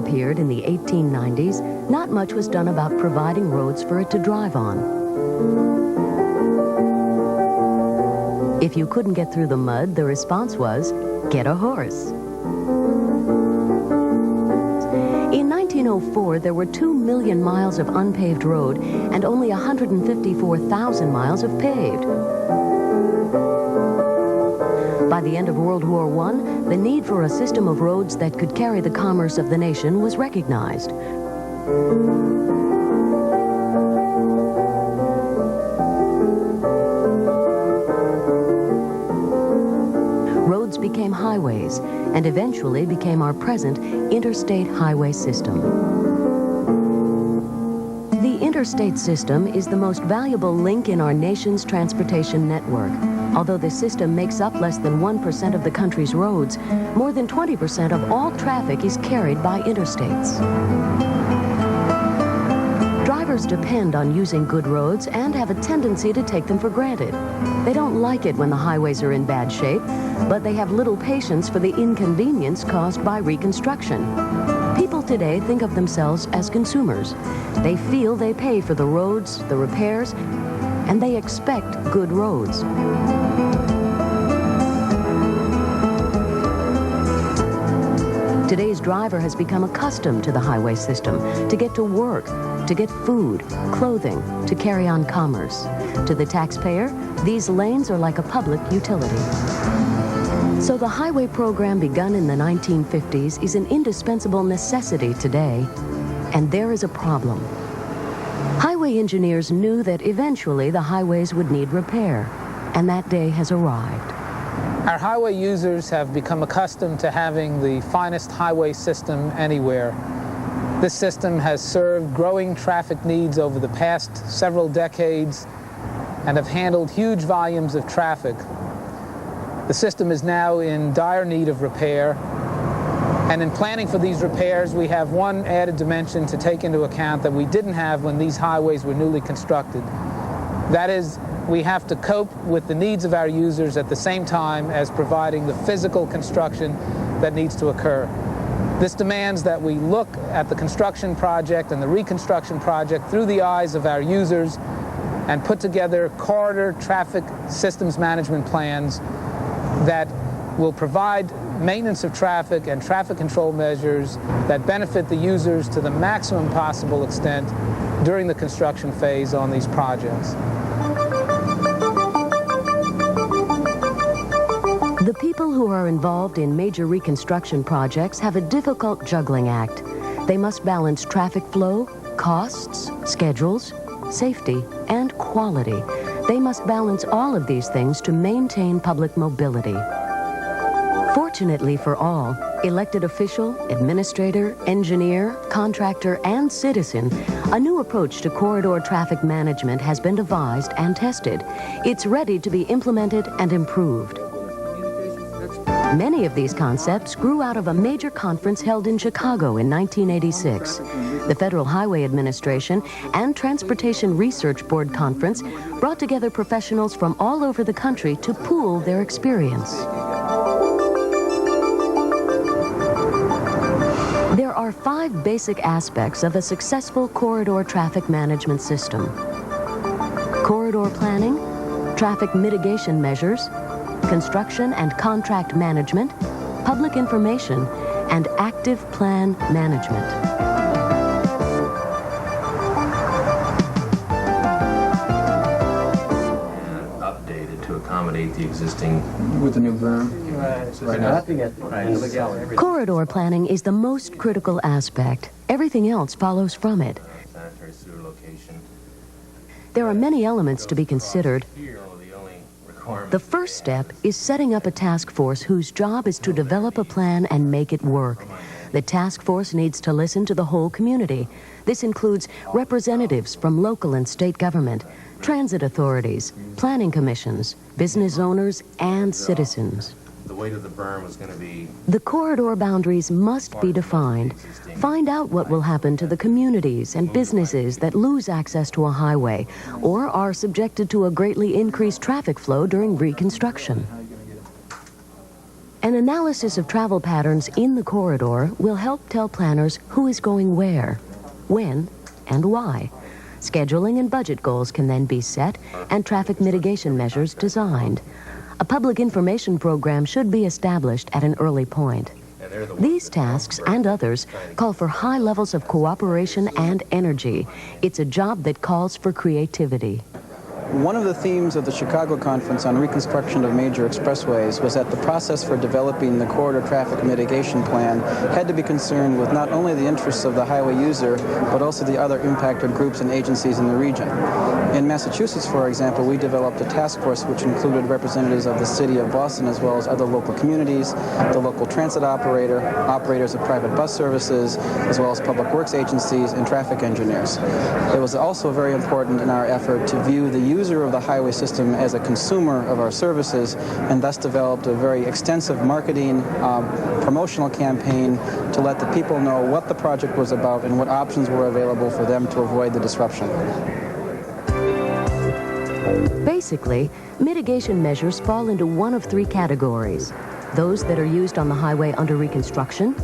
appeared in the 1890s, not much was done about providing roads for it to drive on. If you couldn't get through the mud, the response was, get a horse. In 1904, there were 2 million miles of unpaved road and only 154,000 miles of paved. By the end of World War I, the need for a system of roads that could carry the commerce of the nation was recognized. Roads became highways and eventually became our present interstate highway system. The interstate system is the most valuable link in our nation's transportation network. Although the system makes up less than 1% of the country's roads, more than 20% of all traffic is carried by interstates. Drivers depend on using good roads and have a tendency to take them for granted. They don't like it when the highways are in bad shape, but they have little patience for the inconvenience caused by reconstruction. People today think of themselves as consumers. They feel they pay for the roads, the repairs, and they expect good roads. Today's driver has become accustomed to the highway system, to get to work, to get food, clothing, to carry on commerce. To the taxpayer, these lanes are like a public utility. So the highway program begun in the 1950s is an indispensable necessity today, and there is a problem. Highway engineers knew that eventually the highways would need repair, and that day has arrived. Our highway users have become accustomed to having the finest highway system anywhere. This system has served growing traffic needs over the past several decades and have handled huge volumes of traffic. The system is now in dire need of repair, and in planning for these repairs, we have one added dimension to take into account that we didn't have when these highways were newly constructed. That is, we have to cope with the needs of our users at the same time as providing the physical construction that needs to occur. This demands that we look at the construction project and the reconstruction project through the eyes of our users and put together corridor traffic systems management plans that will provide maintenance of traffic and traffic control measures that benefit the users to the maximum possible extent during the construction phase on these projects. The people who are involved in major reconstruction projects have a difficult juggling act. They must balance traffic flow, costs, schedules, safety, and quality. They must balance all of these things to maintain public mobility. Fortunately for all, elected official, administrator, engineer, contractor, and citizen, a new approach to corridor traffic management has been devised and tested. It's ready to be implemented and improved. Many of these concepts grew out of a major conference held in Chicago in 1986. The Federal Highway Administration and Transportation Research Board Conference brought together professionals from all over the country to pool their experience. There are 5 basic aspects of a successful corridor traffic management system: corridor planning, traffic mitigation measures, construction and contract management, public information, and active plan management. And updated to accommodate the existing with the new berm. Corridor planning is the most critical aspect. Everything else follows from it. sanitary sewer location. There are many elements to be considered. The first step is setting up a task force whose job is to develop a plan and make it work. The task force needs to listen to the whole community. This includes representatives from local and state government, transit authorities, planning commissions, business owners, and citizens. The weight of the berm was going to be... The corridor boundaries must be defined. Find out what will happen to the communities and businesses that lose access to a highway or are subjected to a greatly increased traffic flow during reconstruction. An analysis of travel patterns in the corridor will help tell planners who is going where, when, and why. Scheduling and budget goals can then be set and traffic mitigation measures designed. A public information program should be established at an early point. These tasks and others call for high levels of cooperation and energy. It's a job that calls for creativity. One of the themes of the Chicago Conference on Reconstruction of Major Expressways was that the process for developing the corridor traffic mitigation plan had to be concerned with not only the interests of the highway user, but also the other impacted groups and agencies in the region. In Massachusetts, for example, we developed a task force which included representatives of the city of Boston as well as other local communities, the local transit operator, operators of private bus services, as well as public works agencies and traffic engineers. It was also very important in our effort to view the user of the highway system as a consumer of our services, and thus developed a very extensive marketing promotional campaign to let the people know what the project was about and what options were available for them to avoid the disruption. Basically, mitigation measures fall into one of three categories: those that are used on the highway under reconstruction,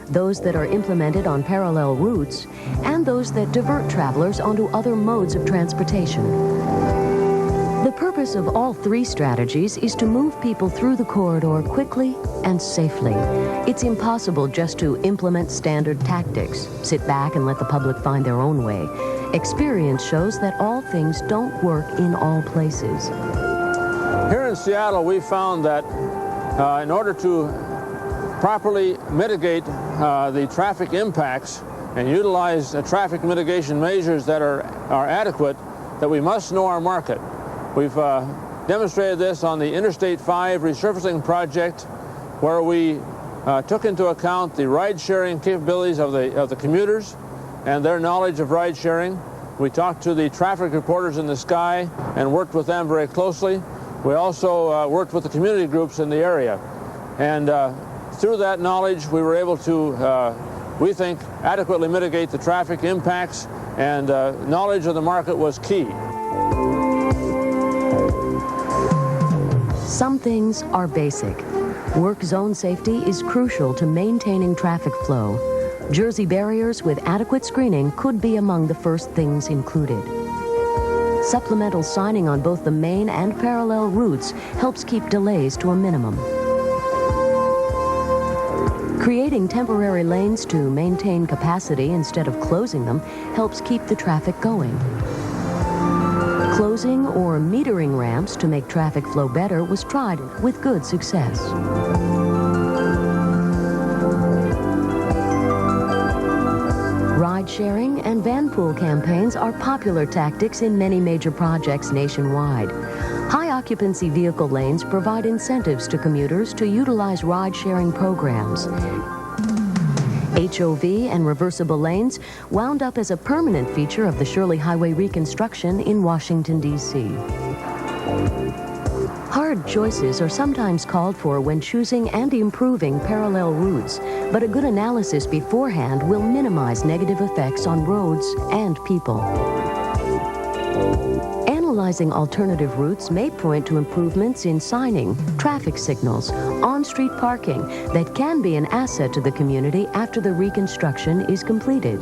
those that are implemented on parallel routes, and those that divert travelers onto other modes of transportation. The purpose of all three strategies is to move people through the corridor quickly and safely. It's impossible just to implement standard tactics, sit back and let the public find their own way. Experience shows that all things don't work in all places. Here in Seattle, we found that in order to properly mitigate the traffic impacts and utilize traffic mitigation measures that are adequate, that we must know our market. We've demonstrated this on the Interstate 5 resurfacing project, where we took into account the ride-sharing capabilities of the commuters and their knowledge of ride-sharing. We talked to the traffic reporters in the sky and worked with them very closely. We also worked with the community groups in the area. And through that knowledge, we were able to, we think, adequately mitigate the traffic impacts, and knowledge of the market was key. Some things are basic. Work zone safety is crucial to maintaining traffic flow. Jersey barriers with adequate screening could be among the first things included. Supplemental signing on both the main and parallel routes helps keep delays to a minimum. Creating temporary lanes to maintain capacity instead of closing them helps keep the traffic going. Closing or metering ramps to make traffic flow better was tried with good success. Ride-sharing and van pool campaigns are popular tactics in many major projects nationwide. High-occupancy vehicle lanes provide incentives to commuters to utilize ride-sharing programs. HOV and reversible lanes wound up as a permanent feature of the Shirley Highway reconstruction in Washington, D.C. Hard choices are sometimes called for when choosing and improving parallel routes, but a good analysis beforehand will minimize negative effects on roads and people. Analyzing alternative routes may point to improvements in signing, traffic signals, on-street parking that can be an asset to the community after the reconstruction is completed.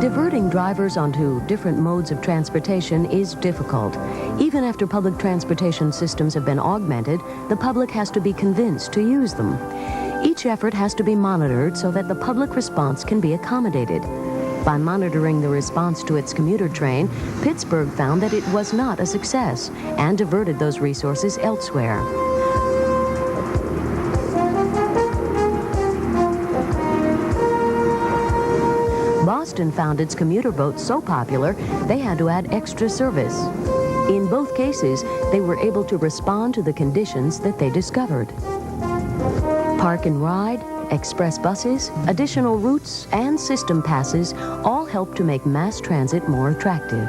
Diverting drivers onto different modes of transportation is difficult. Even after public transportation systems have been augmented, the public has to be convinced to use them. Each effort has to be monitored so that the public response can be accommodated. By monitoring the response to its commuter train, Pittsburgh found that it was not a success and diverted those resources elsewhere. Boston found its commuter boats so popular, they had to add extra service. In both cases, they were able to respond to the conditions that they discovered. Park and ride, express buses, additional routes, and system passes all help to make mass transit more attractive.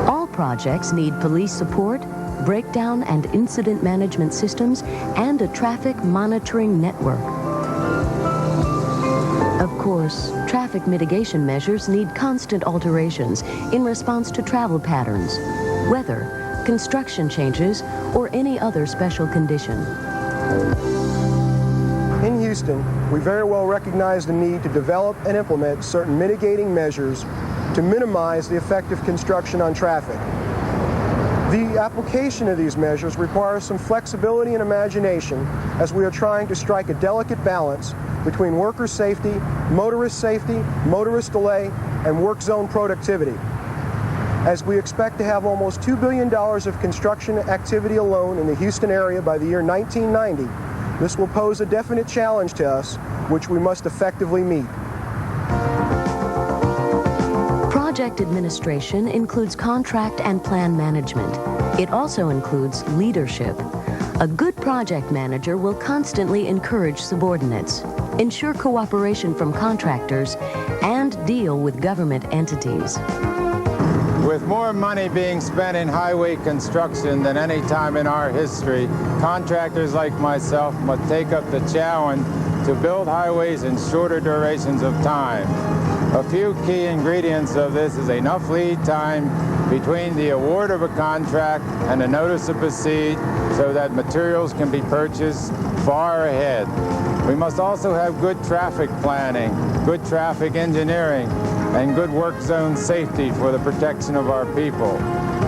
All projects need police support, breakdown and incident management systems, and a traffic monitoring network. Of course, traffic mitigation measures need constant alterations in response to travel patterns, weather, construction changes, or any other special condition. In Houston, we very well recognize the need to develop and implement certain mitigating measures to minimize the effect of construction on traffic. The application of these measures requires some flexibility and imagination as we are trying to strike a delicate balance between worker safety, motorist delay, and work zone productivity. As we expect to have almost $2 billion of construction activity alone in the Houston area by the year 1990, this will pose a definite challenge to us, which we must effectively meet. Project administration includes contract and plan management. It also includes leadership. A good project manager will constantly encourage subordinates, ensure cooperation from contractors, and deal with government entities. With more money being spent in highway construction than any time in our history, contractors like myself must take up the challenge to build highways in shorter durations of time. A few key ingredients of this is enough lead time between the award of a contract and a notice to proceed so that materials can be purchased far ahead. We must also have good traffic planning, good traffic engineering, and good work zone safety for the protection of our people.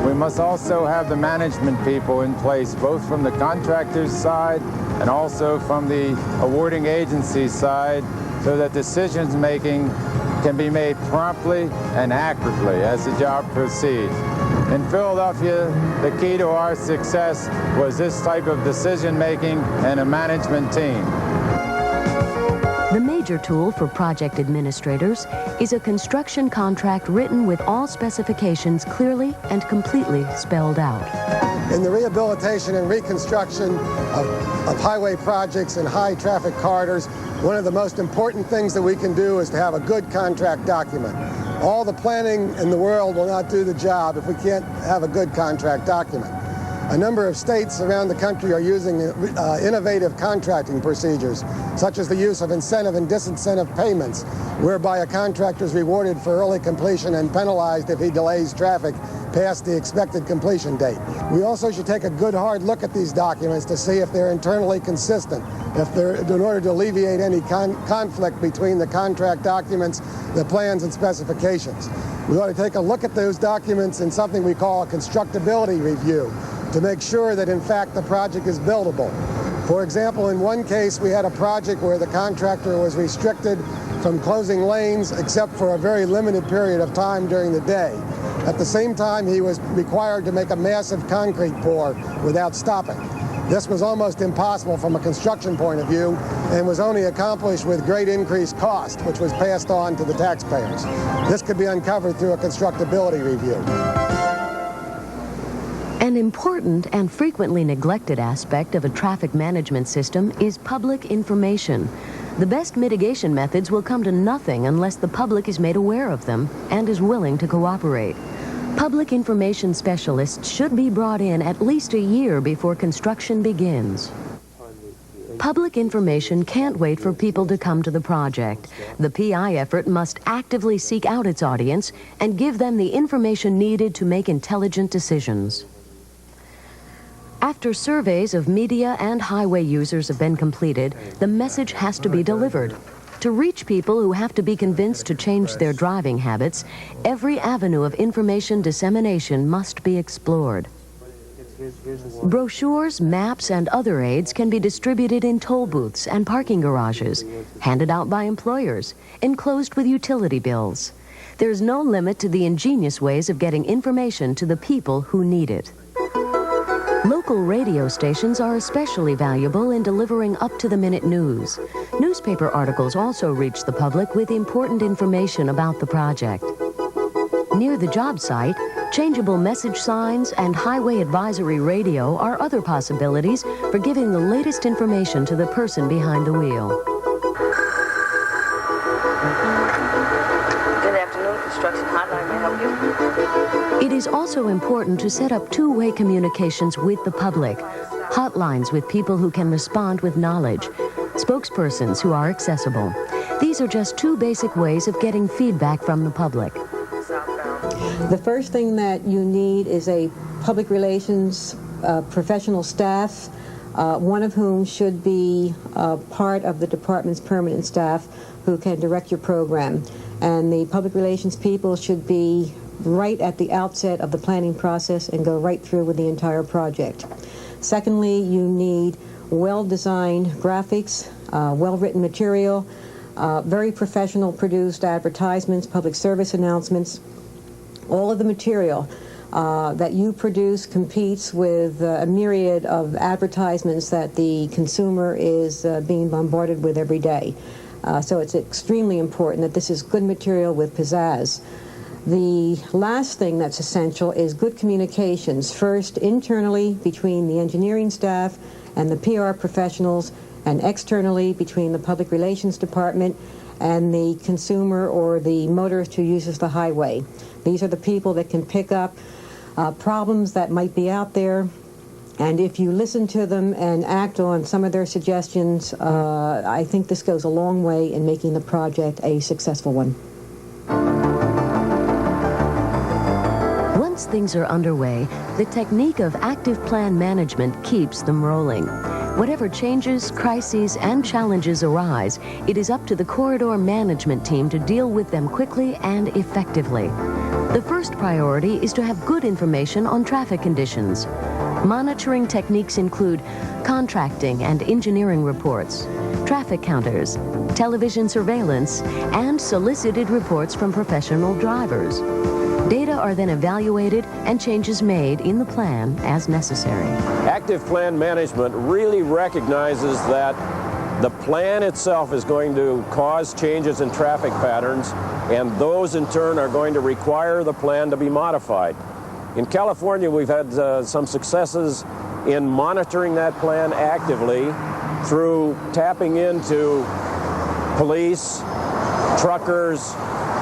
We must also have the management people in place, both from the contractor's side and also from the awarding agency side, so that decisions making can be made promptly and accurately as the job proceeds. In Philadelphia, the key to our success was this type of decision making and a management team. The major tool for project administrators is a construction contract written with all specifications clearly and completely spelled out. In the rehabilitation and reconstruction of highway projects and high traffic corridors, one of the most important things that we can do is to have a good contract document. All the planning in the world will not do the job if we can't have a good contract document. A number of states around the country are using innovative contracting procedures, such as the use of incentive and disincentive payments, whereby a contractor is rewarded for early completion and penalized if he delays traffic past the expected completion date. We also should take a good hard look at these documents to see if they're internally consistent, in order to alleviate any conflict between the contract documents, the plans, and specifications. We ought to take a look at those documents in something we call a constructability review, to make sure that, in fact, the project is buildable. For example, in one case, we had a project where the contractor was restricted from closing lanes except for a very limited period of time during the day. At the same time, he was required to make a massive concrete pour without stopping. This was almost impossible from a construction point of view and was only accomplished with great increased cost, which was passed on to the taxpayers. This could be uncovered through a constructability review. An important and frequently neglected aspect of a traffic management system is public information. The best mitigation methods will come to nothing unless the public is made aware of them and is willing to cooperate. Public information specialists should be brought in at least a year before construction begins. Public information can't wait for people to come to the project. The PI effort must actively seek out its audience and give them the information needed to make intelligent decisions. After surveys of media and highway users have been completed, the message has to be delivered. To reach people who have to be convinced to change their driving habits, every avenue of information dissemination must be explored. Brochures, maps, and other aids can be distributed in toll booths and parking garages, handed out by employers, enclosed with utility bills. There's no limit to the ingenious ways of getting information to the people who need it. Local radio stations are especially valuable in delivering up-to-the-minute news. Newspaper articles also reach the public with important information about the project. Near the job site, changeable message signs and highway advisory radio are other possibilities for giving the latest information to the person behind the wheel. Good afternoon, Construction Hotline, may I help you? It is also important to set up two-way communications with the public, hotlines with people who can respond with knowledge, spokespersons who are accessible. These are just two basic ways of getting feedback from the public. The first thing that you need is a public relations professional staff, one of whom should be part of the department's permanent staff who can direct your program. And the public relations people should be right at the outset of the planning process and go right through with the entire project. Secondly, you need well-designed graphics, well-written material, very professional produced advertisements, public service announcements. All of the material that you produce competes with a myriad of advertisements that the consumer is being bombarded with every day. So it's extremely important that this is good material with pizzazz. The last thing that's essential is good communications, first internally between the engineering staff and the PR professionals, and externally between the public relations department and the consumer or the motorist who uses the highway. These are the people that can pick up problems that might be out there, and if you listen to them and act on some of their suggestions, I think this goes a long way in making the project a successful one. Once things are underway, the technique of active plan management keeps them rolling. Whatever changes, crises, and challenges arise, it is up to the corridor management team to deal with them quickly and effectively. The first priority is to have good information on traffic conditions. Monitoring techniques include contracting and engineering reports, traffic counters, television surveillance, and solicited reports from professional drivers. Data are then evaluated and changes made in the plan as necessary. Active plan management really recognizes that the plan itself is going to cause changes in traffic patterns, and those in turn are going to require the plan to be modified. In California, we've had some successes in monitoring that plan actively through tapping into police, truckers,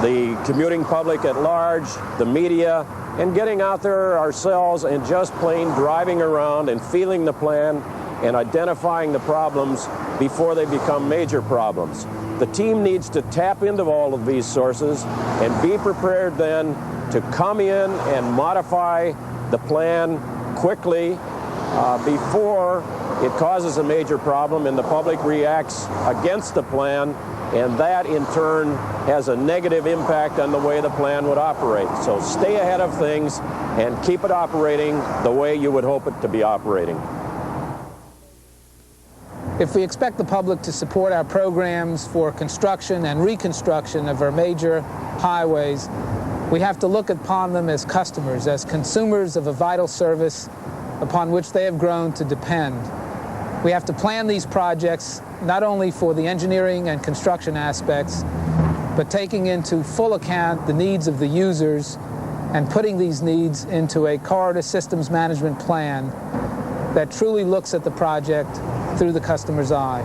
the commuting public at large, the media, and getting out there ourselves and just plain driving around and feeling the plan and identifying the problems before they become major problems. The team needs to tap into all of these sources and be prepared then to come in and modify the plan quickly before it causes a major problem and the public reacts against the plan, and that in turn has a negative impact on the way the plan would operate. So stay ahead of things and keep it operating the way you would hope it to be operating. If we expect the public to support our programs for construction and reconstruction of our major highways, we have to look upon them as customers, as consumers of a vital service upon which they have grown to depend. We have to plan these projects not only for the engineering and construction aspects, but taking into full account the needs of the users and putting these needs into a corridor systems management plan that truly looks at the project through the customer's eye.